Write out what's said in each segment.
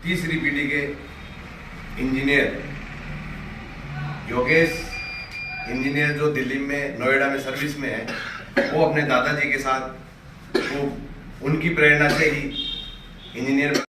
तीसरी पीढ़ी के इंजीनियर योगेश इंजीनियर जो दिल्ली में नोएडा में सर्विस में है, वो अपने दादाजी के साथ वो उनकी प्रेरणा से ही इंजीनियर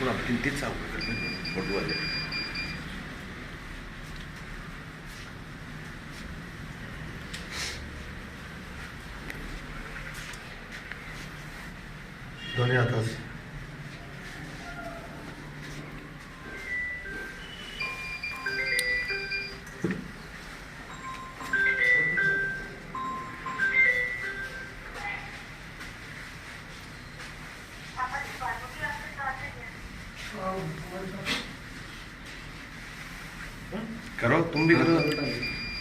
थोड़ा चिंतित सा फोटो आ जाए। धन्यवाद। करो, तुम भी करो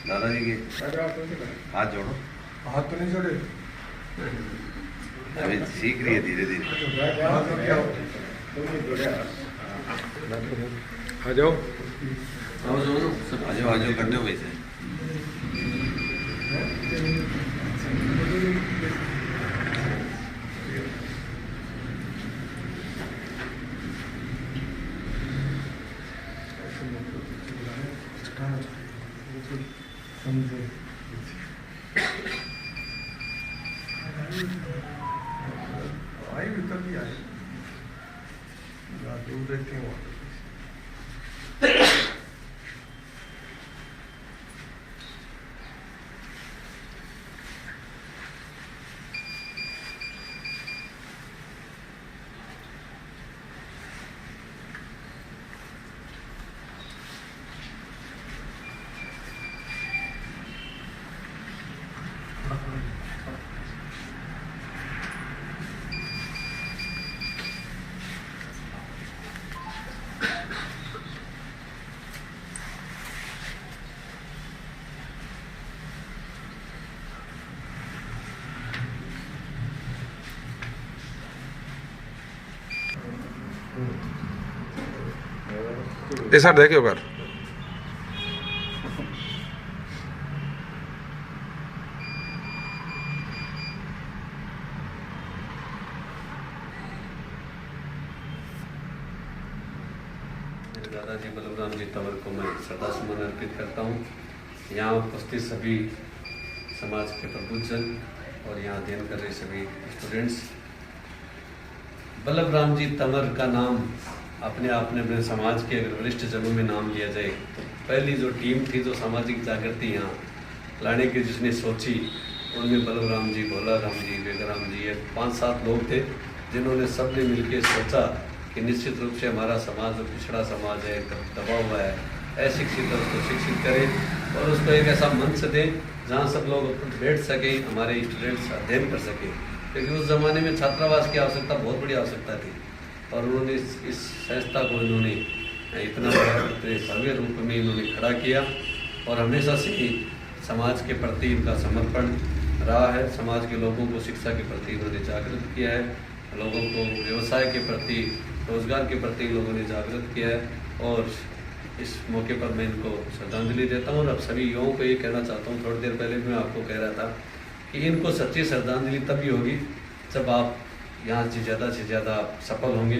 दादाजी के हाथ जोड़ो। हाथ तो नहीं जोड़े, अभी सीख रही है धीरे धीरे। आ जाओ आ जाओ करते हो वैसे। आई भीतर भी आई दूर देखते हैं। ये सर देखियो कर दादाजी बलराम जी तंवर को मैं श्रद्धासुमन अर्पित करता हूँ। यहाँ उपस्थित सभी समाज के प्रबुद्धजन और यहाँ अध्ययन कर रहे सभी स्टूडेंट्स, बलराम जी तंवर का नाम अपने आप में अपने समाज के अगर वरिष्ठ जनों में नाम लिया जाए तो पहली जो टीम थी जो सामाजिक जागृति यहाँ लाने की जिसने सोची, उनमें बलराम जी, भोलाराम जी, वेगराम जी, ये 5-7 लोग थे जिन्होंने सबने मिलकर सोचा कि निश्चित रूप से हमारा समाज जो पिछड़ा समाज है, दबा हुआ है, अशिक्षित है, उसको शिक्षित करें और उसको एक ऐसा मंच दें जहाँ सब लोग बैठ सकें, हमारे स्टूडेंट्स अध्ययन कर सकें। क्योंकि उस ज़माने में छात्रावास की आवश्यकता बहुत बड़ी आवश्यकता थी और उन्होंने इस संस्था को इन्होंने इतना भव्य रूप में इन्होंने खड़ा किया और हमेशा से ही समाज के प्रति इनका समर्पण रहा है। समाज के लोगों को शिक्षा के प्रति इन्होंने जागृत किया है, लोगों को व्यवसाय के प्रति, रोजगार के प्रति लोगों ने जागृत किया है और इस मौके पर मैं इनको श्रद्धांजलि देता हूँ। और अब सभी युवाओं को ये कहना चाहता हूँ, थोड़ी देर पहले मैं आपको कह रहा था कि इनको सच्ची श्रद्धांजलि तभी होगी जब आप यहाँ से ज़्यादा सफल होंगे,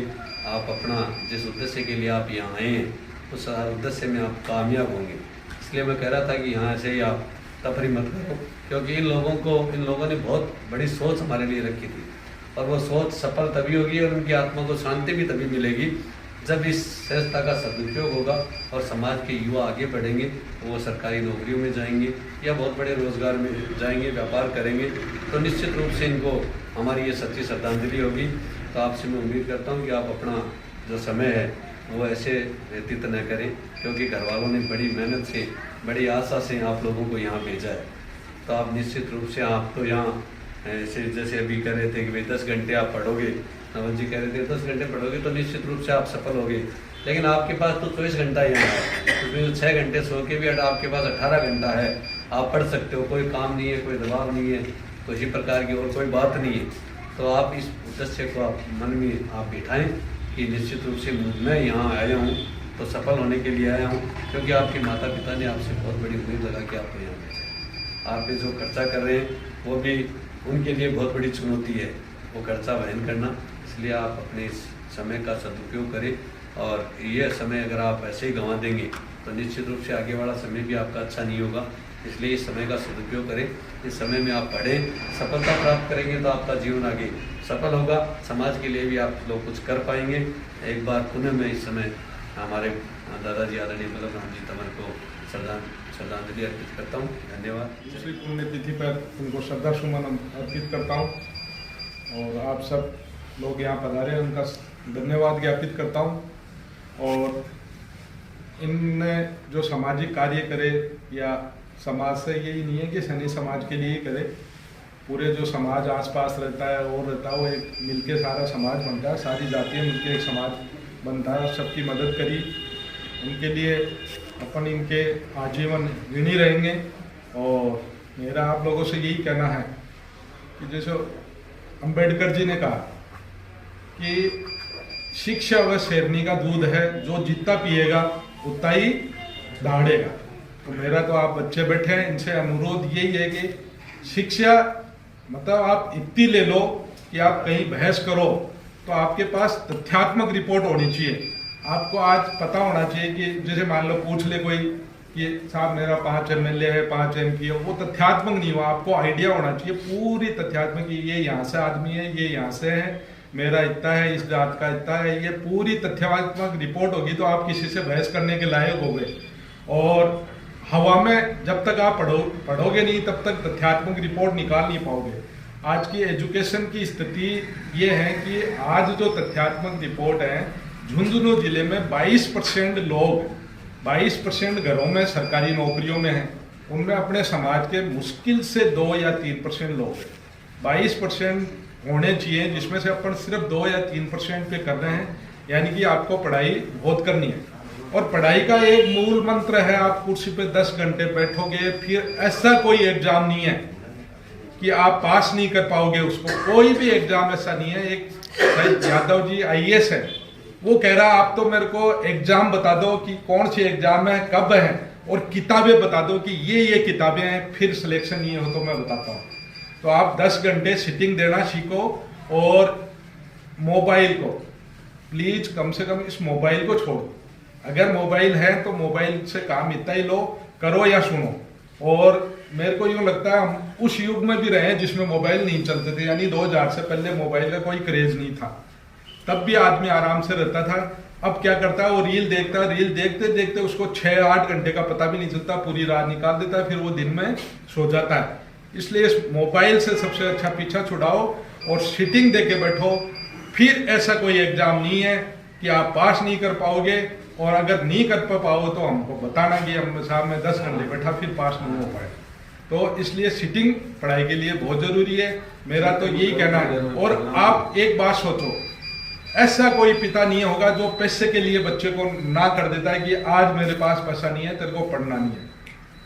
आप अपना जिस उद्देश्य के लिए आप यहाँ आए हैं उस उद्देश्य में आप कामयाब होंगे। इसलिए मैं कह रहा था कि यहाँ से ही आप तफरी मत करो, क्योंकि इन लोगों ने बहुत बड़ी सोच हमारे लिए रखी थी और वो सोच सफल तभी होगी और उनकी आत्मा को शांति भी तभी मिलेगी जब इस संस्था का सदुपयोग होगा और समाज के युवा आगे बढ़ेंगे, वो सरकारी नौकरियों में जाएंगे या बहुत बड़े रोजगार में जाएंगे, व्यापार करेंगे, तो निश्चित रूप से इनको हमारी ये सच्ची श्रद्धांजलि होगी। तो आपसे मैं उम्मीद करता हूँ कि आप अपना जो समय है वो ऐसे व्यतीत न करें, क्योंकि घर वालों ने बड़ी मेहनत से, बड़ी आशा से आप लोगों को यहाँ भेजा है। तो आप निश्चित रूप से, आप तो यहाँ ऐसे जैसे अभी कह रहे थे कि भाई 10 घंटे आप पढ़ोगे, नवल जी कह रहे थे 10 घंटे पढ़ोगे तो निश्चित रूप से आप सफल होगे, लेकिन आपके पास तो 24 घंटा यहाँ है, उसमें जो 6 घंटे सो के भी आपके पास 18 घंटा है, आप पढ़ सकते हो, कोई काम नहीं है, कोई दबाव नहीं है, किसी प्रकार की और कोई बात नहीं है। तो आप इस उद्देश्य को आप मन में आप बिठाएं कि निश्चित रूप से मैं यहाँ आया हूँ तो सफल होने के लिए आया हूँ, क्योंकि आपके माता पिता ने आपसे बहुत बड़ी उम्मीद लगा कि आपको यहाँ भेजा। आप पे जो खर्चा कर रहे हैं वो भी उनके लिए बहुत बड़ी चुनौती है, वो खर्चा वहन करना। इसलिए आप अपने इस समय का सदुपयोग करें, और ये समय अगर आप ऐसे ही गंवा देंगे तो निश्चित रूप से आगे वाला समय भी आपका अच्छा नहीं होगा। इसलिए इस समय का सदुपयोग करें, इस समय में आप पढ़ें, सफलता प्राप्त करेंगे तो आपका जीवन आगे सफल होगा, समाज के लिए भी आप लोग कुछ कर पाएंगे। एक बार पुनः मैं इस समय हमारे दादाजी आदरणीय बलवराम जी तंवर को श्रद्धांजलि अर्पित करता हूँ। धन्यवाद। दूसरी पुण्यतिथि पर उनको श्रद्धा सुमन अर्पित करता हूँ, और आप सब लोग यहाँ पधारे हैं उनका धन्यवाद ज्ञापित करता हूँ। और इनने जो सामाजिक कार्य करे, या समाज से यही नहीं है कि सनी समाज के लिए ही करे, पूरे जो समाज आसपास रहता है और रहता है वो एक मिलके सारा समाज बनता है, सारी जातियाँ मिलके एक समाज बनता है, सबकी मदद करी, उनके लिए अपन इनके आजीवन ऋणी रहेंगे। और मेरा आप लोगों से यही कहना है कि जैसे अंबेडकर जी ने कहा कि शिक्षा वह शेरनी का दूध है, जो जितना पिएगा उतना ही दहाड़ेगा। तो मेरा तो आप बच्चे बैठे हैं, इनसे अनुरोध यही है कि शिक्षा मतलब आप इतनी ले लो कि आप कहीं बहस करो तो आपके पास तथ्यात्मक रिपोर्ट होनी चाहिए। आपको आज पता होना चाहिए कि जैसे मान लो पूछ ले कोई कि साहब मेरा 5 MLA है, 5 MP है, वो तथ्यात्मक नहीं हुआ, आपको आइडिया होना चाहिए पूरी तथ्यात्मक कि ये यहाँ से आदमी है, ये यहाँ से है, मेरा इतना है, इस जात का इतना है, ये पूरी तथ्यात्मक रिपोर्ट होगी तो आप किसी से बहस करने के लायक हो गए। और हवा में जब तक आप पढ़ोगे नहीं तब तक तथ्यात्मक रिपोर्ट निकाल नहीं पाओगे। आज की एजुकेशन की स्थिति ये है कि आज जो तथ्यात्मक रिपोर्ट है, झुंझुनू जिले में 22% लोग, 22% घरों में सरकारी नौकरियों में हैं, उनमें अपने समाज के मुश्किल से 2 या 3% लोग हैं। 22% होने चाहिए, जिसमें से अपन सिर्फ 2 या 3% पे कर रहे हैं, यानी कि आपको पढ़ाई बहुत करनी है। और पढ़ाई का एक मूल मंत्र है, आप कुर्सी पे 10 घंटे बैठोगे, फिर ऐसा कोई एग्जाम नहीं है कि आप पास नहीं कर पाओगे उसको, कोई भी एग्जाम ऐसा नहीं है। एक यादव जी IAS है, वो कह रहा आप तो मेरे को एग्जाम बता दो कि कौन सी एग्जाम है, कब है, और किताबें बता दो कि ये किताबें हैं, फिर सिलेक्शन ये हो तो मैं बताता हूँ। तो आप 10 घंटे सिटिंग देना सीखो, और मोबाइल को प्लीज कम से कम इस मोबाइल को छोड़ो। अगर मोबाइल है तो मोबाइल से काम इतना ही लो, करो या सुनो। और मेरे को यूँ लगता है हम उस युग में भी रहे जिसमें मोबाइल नहीं चलते थे, यानी 2000 से पहले मोबाइल का कोई क्रेज नहीं था, तब भी आदमी आराम से रहता था। अब क्या करता है, वो रील देखता है, रील देखते देखते उसको 6-8 घंटे का पता भी नहीं चलता, पूरी रात निकाल देता है, फिर वो दिन में सो जाता है। इसलिए इस मोबाइल से सबसे अच्छा पीछा छुड़ाओ और सिटिंग दे के बैठो। फिर ऐसा कोई एग्जाम नहीं है कि आप पास नहीं कर पाओगे, और अगर नहीं कर पाओ तो हमको बताना कि हम साहब में 10 घंटे बैठा फिर पास नहीं हो पाए। तो इसलिए सिटिंग पढ़ाई के लिए बहुत जरूरी है, मेरा तो यही कहना है। और आप एक बात सोचो, ऐसा कोई पिता नहीं होगा जो पैसे के लिए बच्चे को ना कर देता है कि आज मेरे पास पैसा नहीं है, तेरे को पढ़ना नहीं है,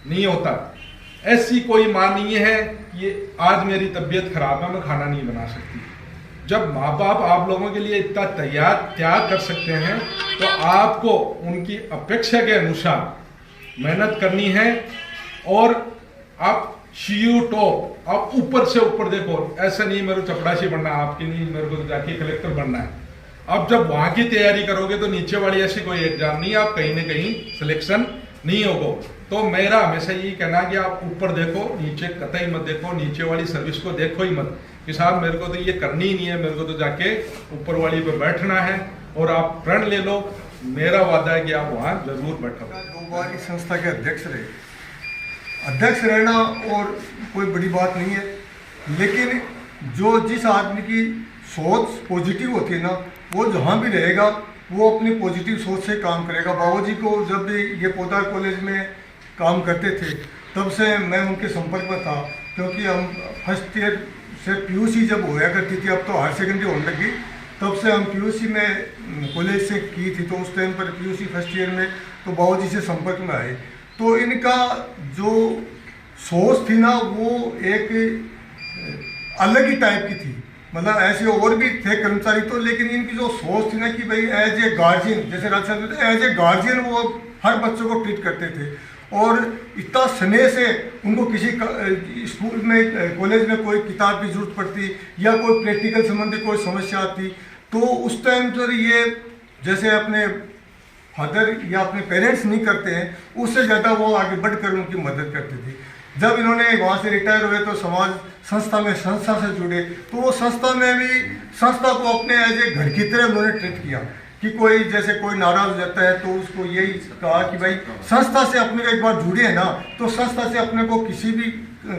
नहीं होता। ऐसी कोई माँ नहीं है कि आज मेरी तबीयत खराब है, मैं खाना नहीं बना सकती। जब माँ बाप आप लोगों के लिए इतना त्याग कर सकते हैं, तो आपको उनकी अपेक्षा के अनुसार मेहनत करनी है। और आप CU टॉप, आप ऊपर से ऊपर देखो, ऐसा नहीं मेरे को चपरासी बनना है, आपकी नहीं, मेरे को तो जाके कलेक्टर बनना है। अब जब वहां की तैयारी करोगे तो नीचे वाली ऐसी कोई एग्जाम नहीं, आप कहीं ना कहीं सिलेक्शन नहीं होगा। तो मेरा हमेशा यही कहना है कि आप ऊपर देखो, नीचे कतई मत देखो, नीचे वाली सर्विस को देखो ही मत कि साहब मेरे को तो ये करनी ही नहीं है, मेरे को तो जाके ऊपर वाली पे बैठना है। और आप प्रण ले लो मेरा वादा है कि आप वहाँ जरूर बैठो। 2 बार इस संस्था के अध्यक्ष रहे। अध्यक्ष रहना और कोई बड़ी बात नहीं है, लेकिन जो जिस आदमी की सोच पॉजिटिव होती है ना, वो जहाँ भी रहेगा वो अपनी पॉजिटिव सोच से काम करेगा। बाबूजी को जब भी ये पोदार कॉलेज में काम करते थे तब से मैं उनके संपर्क में था, क्योंकि हम फर्स्ट ईयर से पीयूसी जब होया करती थी, अब तो हायर सेकेंडरी होने लगी, तब से हम पीयूसी में कॉलेज से की थी। तो उस टाइम पर पीयूसी फर्स्ट ईयर में तो बाबूजी से संपर्क में आए। तो इनका जो सोच थी ना वो एक अलग ही टाइप की थी। मतलब ऐसे और भी थे कर्मचारी तो, लेकिन इनकी जो सोच थी ना कि भाई एज ए गार्जियन, जैसे राजस्थान में एज ए गार्जियन वो हर बच्चों को ट्रीट करते थे। और इतना स्नेह से उनको किसी स्कूल में कॉलेज में कोई किताब की जरूरत पड़ती या कोई प्रैक्टिकल संबंधी कोई समस्या आती, तो उस टाइम पर ये जैसे अपने फादर या अपने पेरेंट्स नहीं करते हैं, उससे ज़्यादा वो आगे बढ़कर उनकी मदद करते थे। जब इन्होंने वहाँ से रिटायर हुए तो समाज संस्था से जुड़े, तो वो संस्था में भी संस्था को अपने एज ए घर की तरह उन्होंने ट्रीट किया कि कोई जैसे कोई नाराज हो जाता है तो उसको यही कहा कि भाई संस्था से अपने को एक बार जुड़े हैं ना, तो संस्था से अपने को किसी भी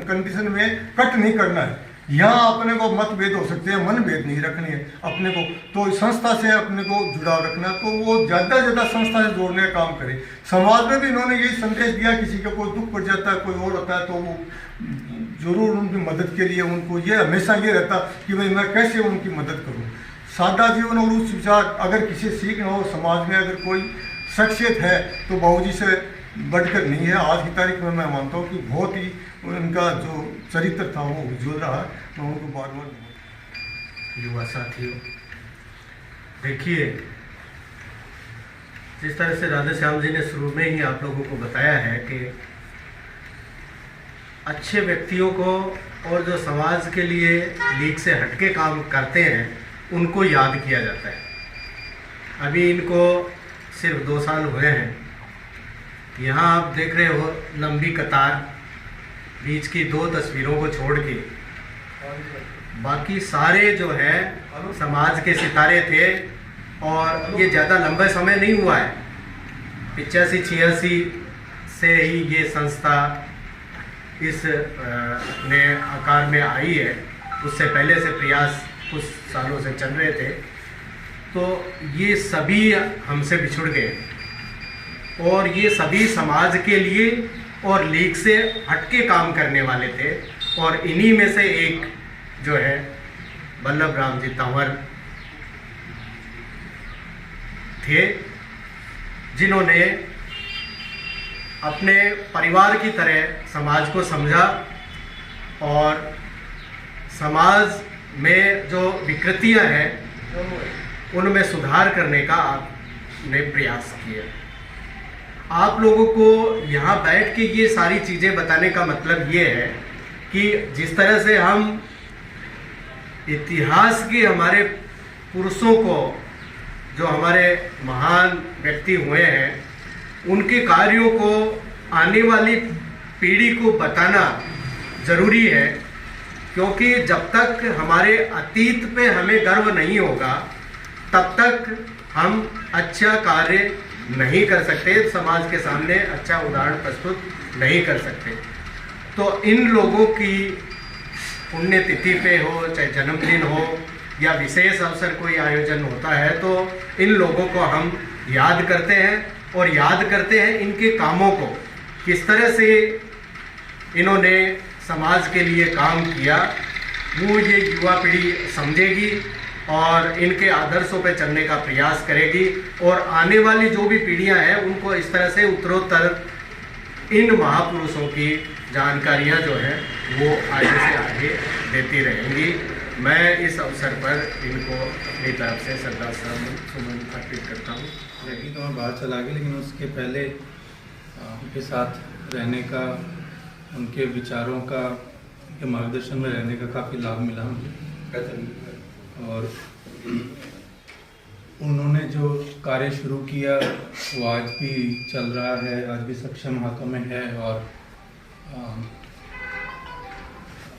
कंडीशन में कट नहीं करना है। यहाँ अपने को मतभेद हो सकते हैं, मनभेद नहीं रखनी है अपने को, तो संस्था से अपने को जुड़ाव रखना। तो वो ज़्यादा से ज़्यादा संस्था से जोड़ने का काम करे। समाज में भी इन्होंने यही संदेश दिया, किसी का कोई दुख पड़ जाता है, कोई और होता है, तो वो जरूर उनकी मदद के लिए उनको ये हमेशा ये रहता कि भाई मैं कैसे उनकी मदद करूँ। सादा जीवन और उच्च विचार अगर किसी सीखना हो, समाज में अगर कोई शख्सियत है तो बाबूजी से बढ़कर नहीं है। आज की तारीख में मैं मानता हूँ कि बहुत ही उनका जो चरित्र था वो उज्ज्वल रहा। मैं उनको बार बार युवा साथियों, देखिए जिस तरह से राधे श्याम जी ने शुरू में ही आप लोगों को बताया है कि अच्छे व्यक्तियों को और जो समाज के लिए लीक से हटके काम करते हैं उनको याद किया जाता है। अभी इनको सिर्फ 2 साल हुए हैं। यहाँ आप देख रहे हो लंबी कतार, बीच की 2 तस्वीरों को छोड़ के बाकी सारे जो है समाज के सितारे थे। और ये ज़्यादा लंबा समय नहीं हुआ है, 85-86 से ही ये संस्था इस ने आकार में आई है। उससे पहले से प्रयास कुछ सालों से चल रहे थे। तो ये सभी हमसे बिछुड़ गए और ये सभी समाज के लिए और लीग से हटके काम करने वाले थे। और इन्हीं में से एक जो है बल्लभ राम जी तंवर थे, जिन्होंने अपने परिवार की तरह समाज को समझा और समाज में जो विकृतियां हैं उनमें सुधार करने का आपने प्रयास किया। आप लोगों को यहाँ बैठ के ये सारी चीज़ें बताने का मतलब ये है कि जिस तरह से हम इतिहास के हमारे पुरुषों को, जो हमारे महान व्यक्ति हुए हैं, उनके कार्यों को आने वाली पीढ़ी को बताना ज़रूरी है। क्योंकि जब तक हमारे अतीत पे हमें गर्व नहीं होगा तब तक हम अच्छा कार्य नहीं कर सकते, समाज के सामने अच्छा उदाहरण प्रस्तुत नहीं कर सकते। तो इन लोगों की पुण्यतिथि पे हो, चाहे जन्मदिन हो या विशेष अवसर कोई आयोजन होता है, तो इन लोगों को हम याद करते हैं और याद करते हैं इनके कामों को, किस तरह से इन्होंने समाज के लिए काम किया। वो ये युवा पीढ़ी समझेगी और इनके आदर्शों पे चलने का प्रयास करेगी और आने वाली जो भी पीढ़ियां हैं उनको इस तरह से उत्तरोत्तर इन महापुरुषों की जानकारियां जो हैं वो आगे से आगे देती रहेंगी। मैं इस अवसर पर इनको अपनी तरफ से श्रद्धा सुमन अर्पित करता हूँ। अभी तो मैं बाहर चला गया, लेकिन उसके पहले उनके साथ रहने का, उनके विचारों का, उनके मार्गदर्शन में रहने का काफ़ी लाभ मिला मुझे। और उन्होंने जो कार्य शुरू किया वो आज भी चल रहा है, आज भी सक्षम हाथों में है और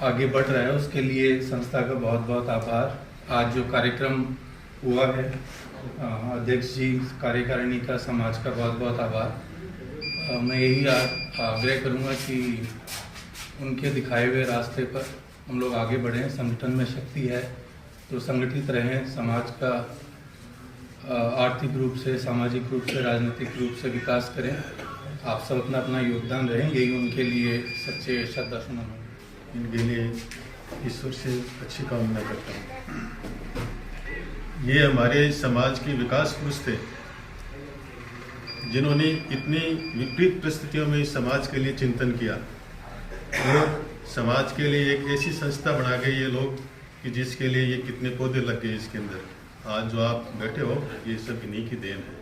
आगे बढ़ रहा है। उसके लिए संस्था का बहुत बहुत आभार। आज जो कार्यक्रम हुआ है अध्यक्ष जी, कार्यकारिणी का, समाज का बहुत बहुत आभार। मैं यही आग्रह करूँगा कि उनके दिखाए हुए रास्ते पर हम लोग आगे बढ़ें। संगठन में शक्ति है तो संगठित रहें, समाज का आर्थिक रूप से, सामाजिक रूप से, राजनीतिक रूप से विकास करें। आप सब अपना अपना योगदान रहें, यही उनके लिए सच्चे श्रद्धा सुमन होंगे। इनके लिए ईश्वर से अच्छी कामना करता हूँ। ये हमारे समाज के विकास पुरुष थे जिन्होंने इतनी विपरीत परिस्थितियों में इस समाज के लिए चिंतन किया और समाज के लिए एक ऐसी संस्था बना गए ये लोग कि जिसके लिए ये कितने पौधे लग गए इसके अंदर। आज जो आप बैठे हो ये सब इन्हीं की देन है।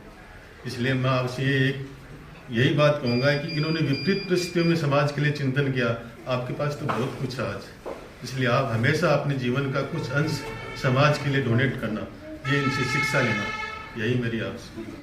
इसलिए मैं आपसे यही बात कहूँगा कि इन्होंने विपरीत परिस्थितियों में समाज के लिए चिंतन किया। आपके पास तो बहुत कुछ है आज, इसलिए आप हमेशा अपने जीवन का कुछ अंश समाज के लिए डोनेट करना, ये इनसे शिक्षा लेना, यही मेरी आपसे